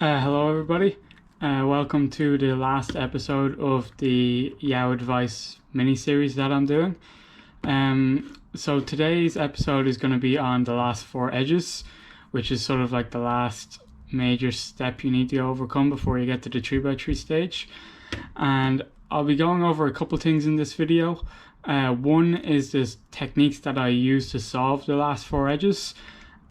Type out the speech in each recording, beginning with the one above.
Hello everybody, welcome to the last episode of the Yao Advice mini-series that I'm doing. So today's episode is going to be on the last 4 edges, which is sort of like the last major step you need to overcome before you get to the 3x3 stage. And I'll be going over a couple things in this video. One is the techniques that I use to solve the last 4 edges.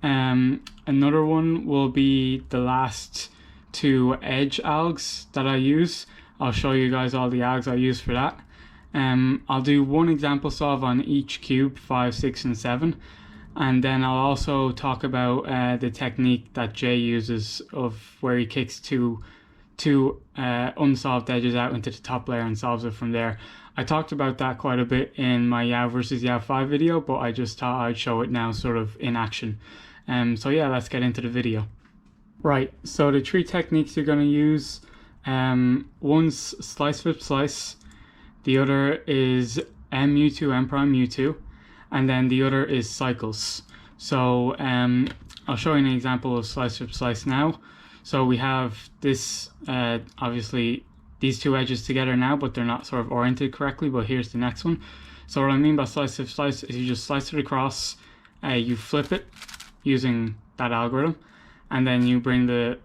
Another one will be the last 2 edge algs that I use. I'll show you guys all the algs I use for that. I'll do one example solve on each cube, 5, 6 and 7, and then I'll also talk about the technique that Jay uses of where he kicks two unsolved edges out into the top layer and solves it from there. I talked about that quite a bit in my Yao versus Yao 5 video, but I just thought I'd show it now sort of in action. So yeah, let's get into the video. Right, so the 3 techniques you're going to use, one's slice flip slice, the other is mu2 m prime mu2, and then the other is cycles. So I'll show you an example of slice flip slice now. So we have this, obviously these 2 edges together now, but they're not sort of oriented correctly, but here's the next one. So what I mean by slice flip slice is you just slice it across, you flip it using that algorithm, and then you bring the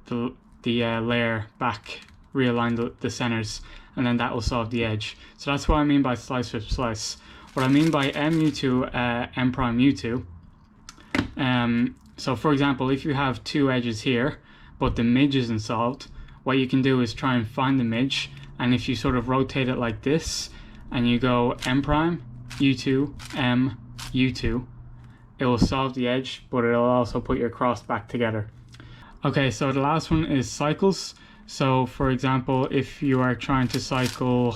layer back, realign the centers, and then that will solve the edge. So that's what I mean by slice flip slice. What I mean by mu2 m prime mu2, so for example, if you have 2 edges here but the midge isn't solved, what you can do is try and find the midge, and if you sort of rotate it like this and you go m prime u2 m u2, it will solve the edge, but it'll also put your cross back together. Okay, so the last one is cycles. So for example, if you are trying to cycle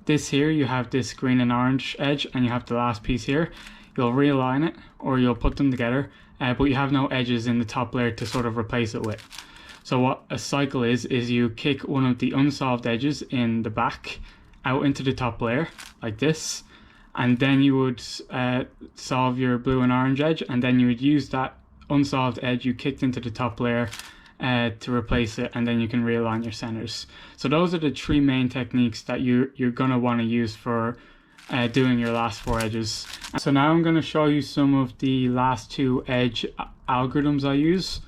this here, you have this green and orange edge and you have the last piece here, you'll realign it or you'll put them together, but you have no edges in the top layer to sort of replace it with. So what a cycle is you kick one of the unsolved edges in the back out into the top layer like this, and then you would solve your blue and orange edge, and then you would use that unsolved edge you kicked into the top layer to replace it, and then you can realign your centers. So those are the 3 main techniques that you're going to want to use for doing your last 4 edges. So now I'm going to show you some of the last 2 edge algorithms I use.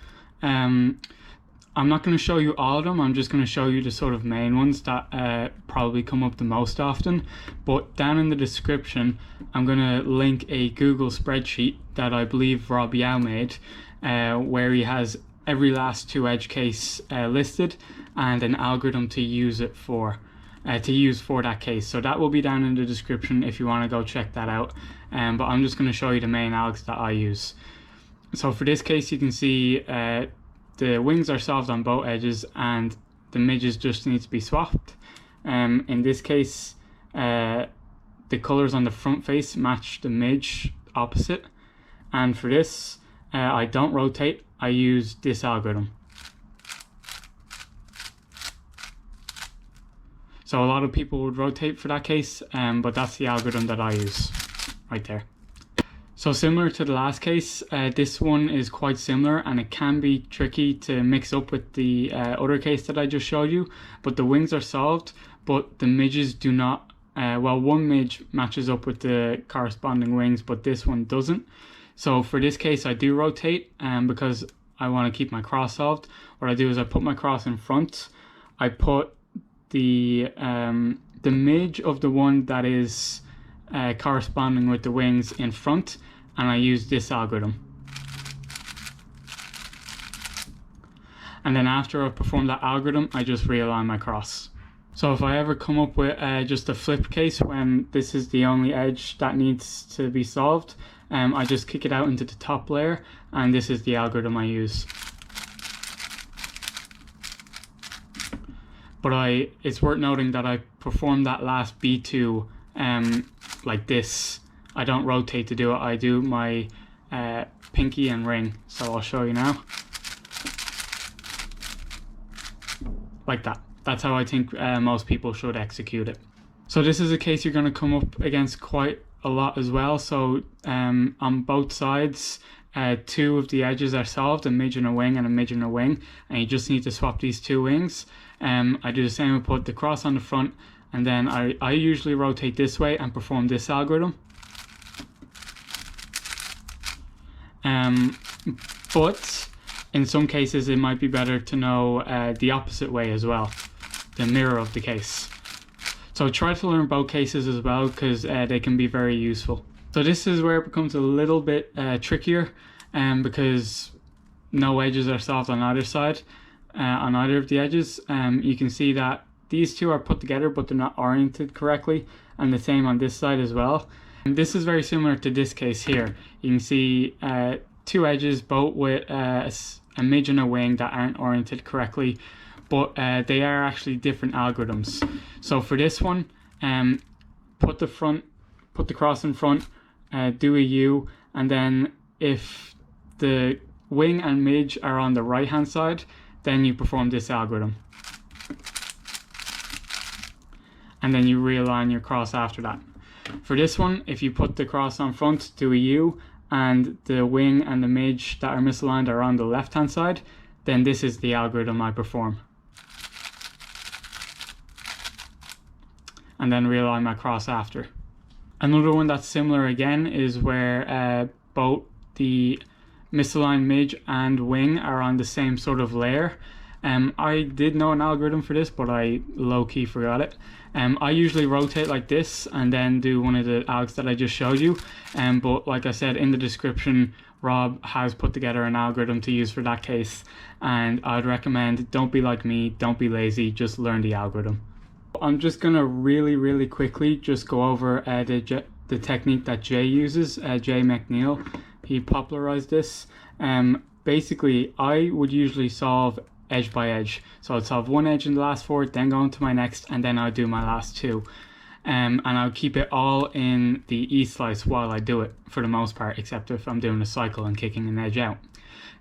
I'm not going to show you all of them, I'm just going to show you the sort of main ones that probably come up the most often. But down in the description I'm going to link a Google spreadsheet that I believe Rob Yao made, where he has every last 2 edge case listed and an algorithm to use it for that case. So that will be down in the description if you want to go check that out. But I'm just going to show you the main algs that I use. So for this case you can see the wings are solved on both edges and the midges just need to be swapped. In this case the colors on the front face match the midge opposite, and for this I don't rotate, I use this algorithm. So a lot of people would rotate for that case, but that's the algorithm that I use right there. So similar to the last case, this one is quite similar, and it can be tricky to mix up with the other case that I just showed you, but the wings are solved, but the midges do not. Well, one midge matches up with the corresponding wings, but this one doesn't. So for this case I do rotate, because I want to keep my cross solved. What I do is I put my cross in front, I put the midge of the one that is corresponding with the wings in front, and I use this algorithm. And then after I perform that algorithm I just realign my cross. So if I ever come up with just a flip case when this is the only edge that needs to be solved, I just kick it out into the top layer, and this is the algorithm I use. But it's worth noting that I perform that last B2 like this. I don't rotate to do it, I do my pinky and ring. So I'll show you now. Like that. That's how I think most people should execute it. So this is a case you're going to come up against quite a lot as well. So on both sides two of the edges are solved, a midge and a wing and a midge and a wing, and you just need to swap these two wings. I do the same. I put the cross on the front, and then I usually rotate this way and perform this algorithm. But in some cases it might be better to know the opposite way as well, the mirror of the case. So try to learn both cases as well, because they can be very useful. So this is where it becomes a little bit trickier, because no edges are solved on either side, on either of the edges. You can see that these two are put together but they're not oriented correctly, and the same on this side as well. And this is very similar to this case here. You can see two edges, both with a midge and a wing, that aren't oriented correctly, but they are actually different algorithms. So for this one, put the cross in front, do a U, and then if the wing and midge are on the right hand side, then you perform this algorithm, and then you realign your cross after that. For this one, if you put the cross on front, do a U, and the wing and the midge that are misaligned are on the left hand side, then this is the algorithm I perform. And then realign my cross after. Another one that's similar again is where both the misaligned midge and wing are on the same sort of layer. I did know an algorithm for this, but I low-key forgot it. I usually rotate like this and then do one of the algs that I just showed you. But like I said in the description, Rob has put together an algorithm to use for that case, and I'd recommend don't be like me, don't be lazy, just learn the algorithm. I'm just gonna really quickly just go over the technique that Jay uses. Jay McNeil, he popularized this. Basically, I would usually solve edge by edge. So I'd solve one edge in the last four, then go into my next, and then I'd do my last two. And I'll keep it all in the E slice while I do it, for the most part, except if I'm doing a cycle and kicking an edge out.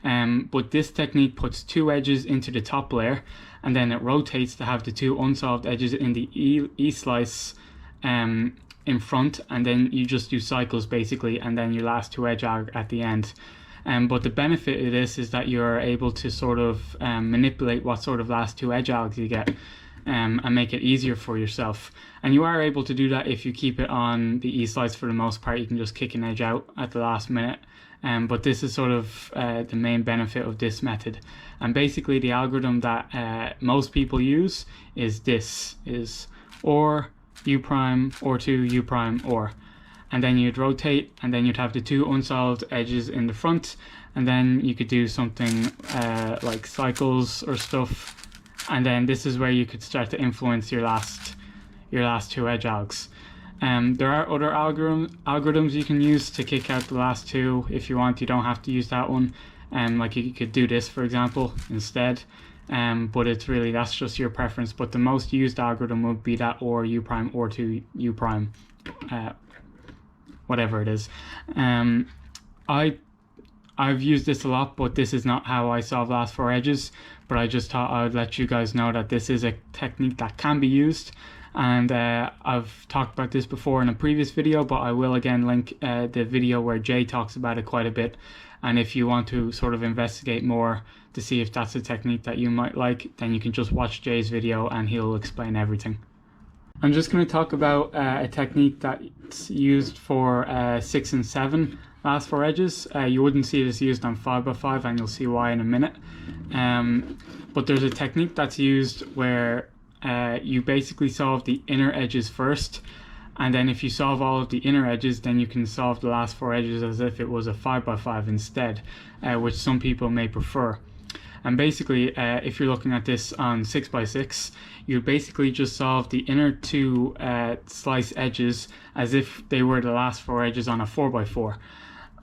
But this technique puts two edges into the top layer, and then it rotates to have the two unsolved edges in the E slice in front, and then you just do cycles basically, and then your last two edge at the end. But the benefit of this is that you're able to sort of manipulate what sort of last two edge algs you get, and make it easier for yourself. And you are able to do that if you keep it on the E slice for the most part. You can just kick an edge out at the last minute. But this is sort of the main benefit of this method. And basically the algorithm that most people use is OR, U prime, OR2, U prime, OR. And then you'd rotate, and then you'd have the two unsolved edges in the front, and then you could do something like cycles or stuff, and then this is where you could start to influence your last two edge algs. There are other algorithms you can use to kick out the last two if you want. You don't have to use that one. Like you could do this, for example, instead. But it's really, that's just your preference. But the most used algorithm would be that OR U prime, OR2 U prime, whatever it is. I've used this a lot, but this is not how I solve last four edges. But I just thought I would let you guys know that this is a technique that can be used. And I've talked about this before in a previous video, but I will again link the video where Jay talks about it quite a bit. And if you want to sort of investigate more to see if that's a technique that you might like, then you can just watch Jay's video and he'll explain everything. I'm just going to talk about a technique that's used for 6 and 7 last four edges. You wouldn't see this used on 5x5, and you'll see why in a minute. But there's a technique that's used where you basically solve the inner edges first, and then if you solve all of the inner edges, then you can solve the last four edges as if it was a 5x5 instead, which some people may prefer. And basically, if you're looking at this on 6x6, you basically just solve the inner two slice edges as if they were the last four edges on a 4x4.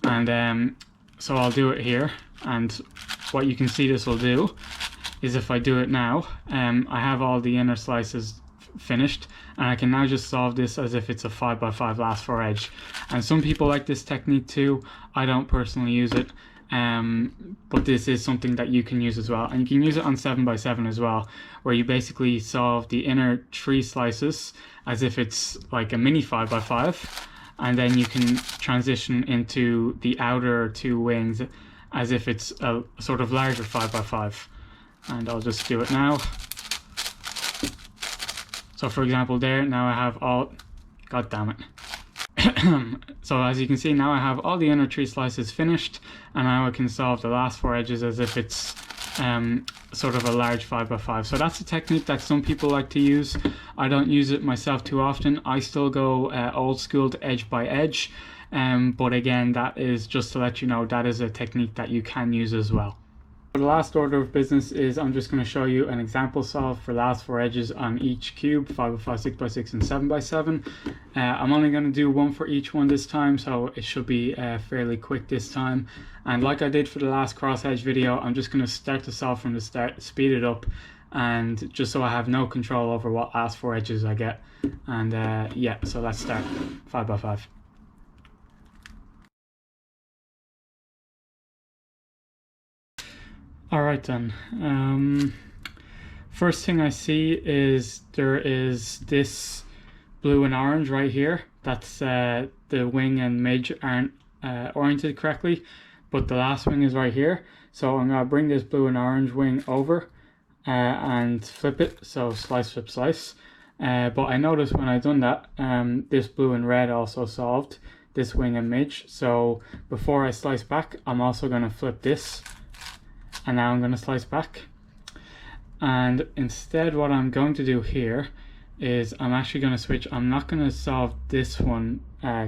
And so I'll do it here, and what you can see this will do is if I do it now, I have all the inner slices finished, and I can now just solve this as if it's a 5x5 last four edge. And some people like this technique too. I don't personally use it, but this is something that you can use as well, and you can use it on 7x7 as well, where you basically solve the inner three slices as if it's like a mini 5x5, and then you can transition into the outer two wings as if it's a sort of larger 5x5. And I'll just do it now. So for example there, now I have all, god damn it. So as you can see, now I have all the inner 3 slices finished, and now I can solve the last 4 edges as if it's sort of a large 5x5. So that's a technique that some people like to use. I don't use it myself too often. I still go old school to edge by edge, but again, that is just to let you know that is a technique that you can use as well. The last order of business is I'm just going to show you an example solve for last 4 edges on each cube, 5x5, 6x6 and 7x7. I'm only going to do one for each one this time, so it should be fairly quick this time. And like I did for the last cross edge video, I'm just going to start the solve from the start, speed it up, and just so I have no control over what last 4 edges I get. And yeah, so let's start 5x5. Alright then, first thing I see is there is this blue and orange right here. That's the wing and midge aren't oriented correctly, but the last wing is right here. So I'm going to bring this blue and orange wing over and flip it, so slice, flip, slice. But I noticed when I done that, this blue and red also solved this wing and midge. So before I slice back, I'm also going to flip this. And now I'm going to slice back, and instead what I'm going to do here is I'm actually going to switch. I'm not going to solve this one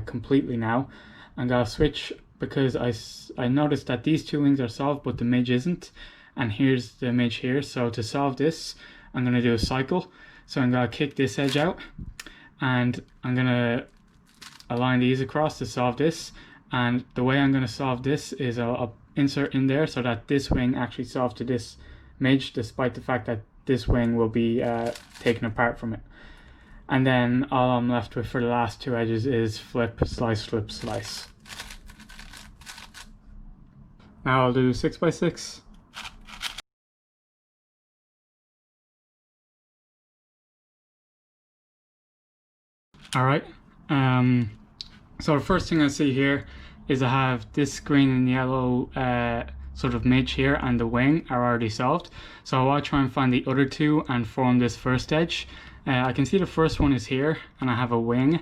completely now. I'm going to switch because I noticed that these 2 wings are solved but the midge isn't, and here's the midge here. So to solve this, I'm going to do a cycle. So I'm going to kick this edge out, and I'm going to align these across to solve this. And the way I'm going to solve this is I'll insert in there so that this wing actually solves to this midge, despite the fact that this wing will be taken apart from it. And then all I'm left with for the last 2 edges is flip, slice, flip, slice. Now I'll do 6x6. Alright, so the first thing I see here is I have this green and yellow sort of midge here, and the wing are already solved. So I'll try and find the other 2 and form this first edge. I can see the first one is here, and I have a wing.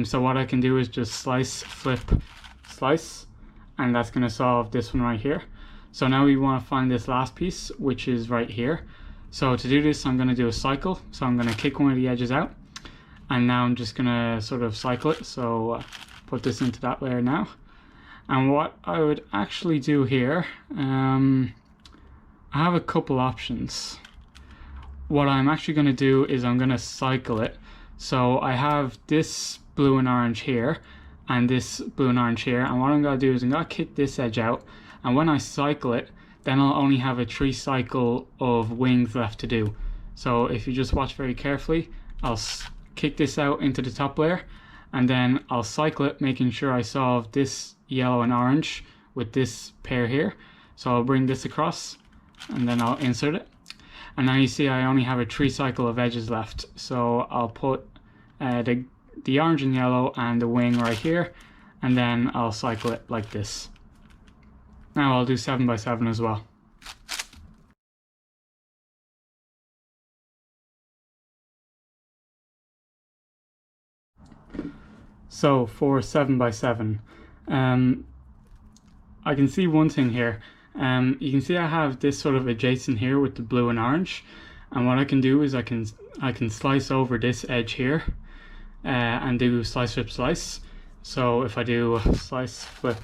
So what I can do is just slice, flip, slice, and that's going to solve this one right here. So now we want to find this last piece, which is right here. So to do this, I'm going to do a cycle. So I'm going to kick one of the edges out, and now I'm just going to sort of cycle it. So put this into that layer now. And what I would actually do here, I have a couple options. What I'm actually going to do is I'm going to cycle it. So I have this blue and orange here, and this blue and orange here. And what I'm going to do is I'm going to kick this edge out. And when I cycle it, then I'll only have a 3 cycle of wings left to do. So if you just watch very carefully, I'll kick this out into the top layer, and then I'll cycle it, making sure I solve this yellow and orange with this pair here. So I'll bring this across, and then I'll insert it. And now you see I only have a 3 cycle of edges left. So I'll put the orange and yellow and the wing right here, and then I'll cycle it like this. Now I'll do 7x7 as well. So for 7x7, I can see one thing here. You can see I have this sort of adjacent here with the blue and orange, and what I can do is I can slice over this edge here and do slice, flip, slice. So if I do slice, flip,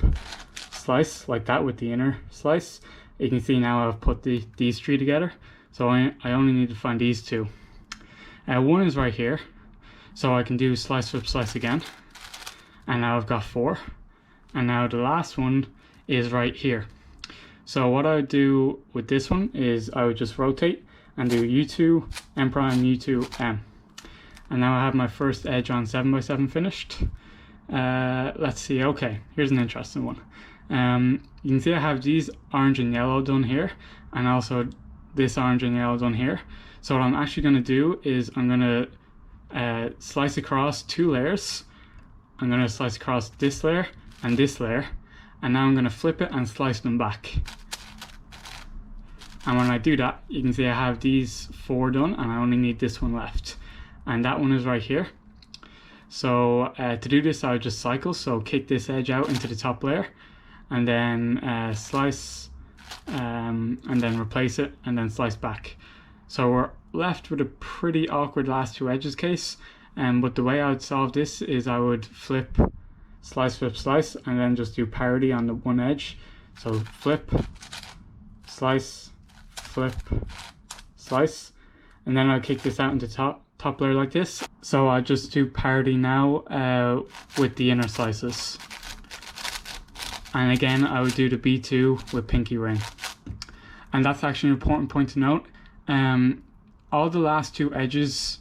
slice like that with the inner slice, you can see now I've put these 3 together. So I only need to find these 2. One is right here, so I can do slice, flip, slice again, and now I've got 4. And now the last one is right here. So what I would do with this one is I would just rotate and do U2, M prime, U2, M. And now I have my first edge on 7x7 finished. Let's see, okay, here's an interesting one. You can see I have these orange and yellow done here, and also this orange and yellow done here. So what I'm actually going to do is I'm going to slice across 2 layers I'm going to slice across this layer and this layer, and now I'm going to flip it and slice them back. And when I do that, you can see I have these 4 done and I only need this one left, and that one is right here. So to do this, I would just cycle, so kick this edge out into the top layer, and then slice, and then replace it, and then slice back. So we're left with a pretty awkward last 2 edges case, but the way I would solve this is I would flip, slice, flip, slice, and then just do parity on the one edge. So flip, slice, flip, slice, and then I'll kick this out into top layer like this. So I'll just do parity now with the inner slices. And again, I would do the B2 with pinky ring. And that's actually an important point to note. All the last 2 edges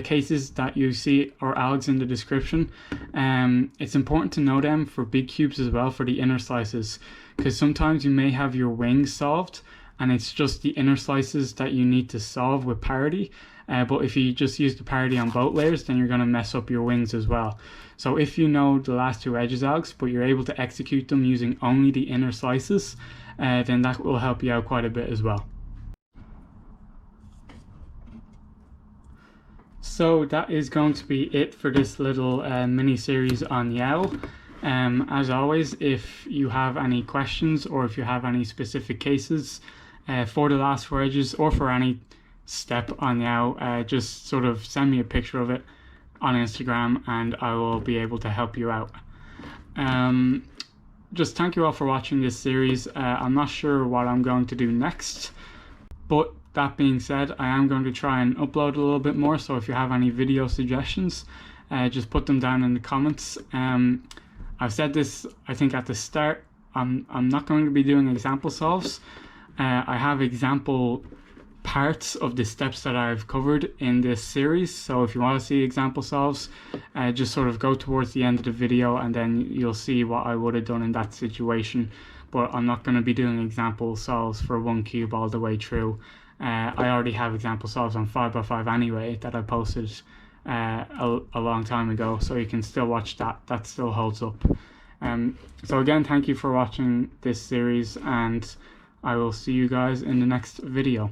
cases that you see are Alex in the description. It's important to know them for big cubes as well, for the inner slices, because sometimes you may have your wings solved and it's just the inner slices that you need to solve with parity. But if you just use the parity on both layers, then you're going to mess up your wings as well. So if you know the last 2 edges, Alex, but you're able to execute them using only the inner slices, then that will help you out quite a bit as well. So that is going to be it for this little mini series on Yao. As always, if you have any questions or if you have any specific cases for the last 4 edges or for any step on Yao, just sort of send me a picture of it on Instagram and I will be able to help you out. Just thank you all for watching this series. I'm not sure what I'm going to do next, but that being said, I am going to try and upload a little bit more, so if you have any video suggestions, just put them down in the comments. I've said this, I think, at the start, I'm not going to be doing example solves. I have example parts of the steps that I've covered in this series, so if you want to see example solves, just sort of go towards the end of the video and then you'll see what I would have done in that situation. But I'm not going to be doing example solves for 1 cube all the way through. I already have example solves on 5x5 anyway that I posted a long time ago, so you can still watch that still holds up. So again, thank you for watching this series and I will see you guys in the next video.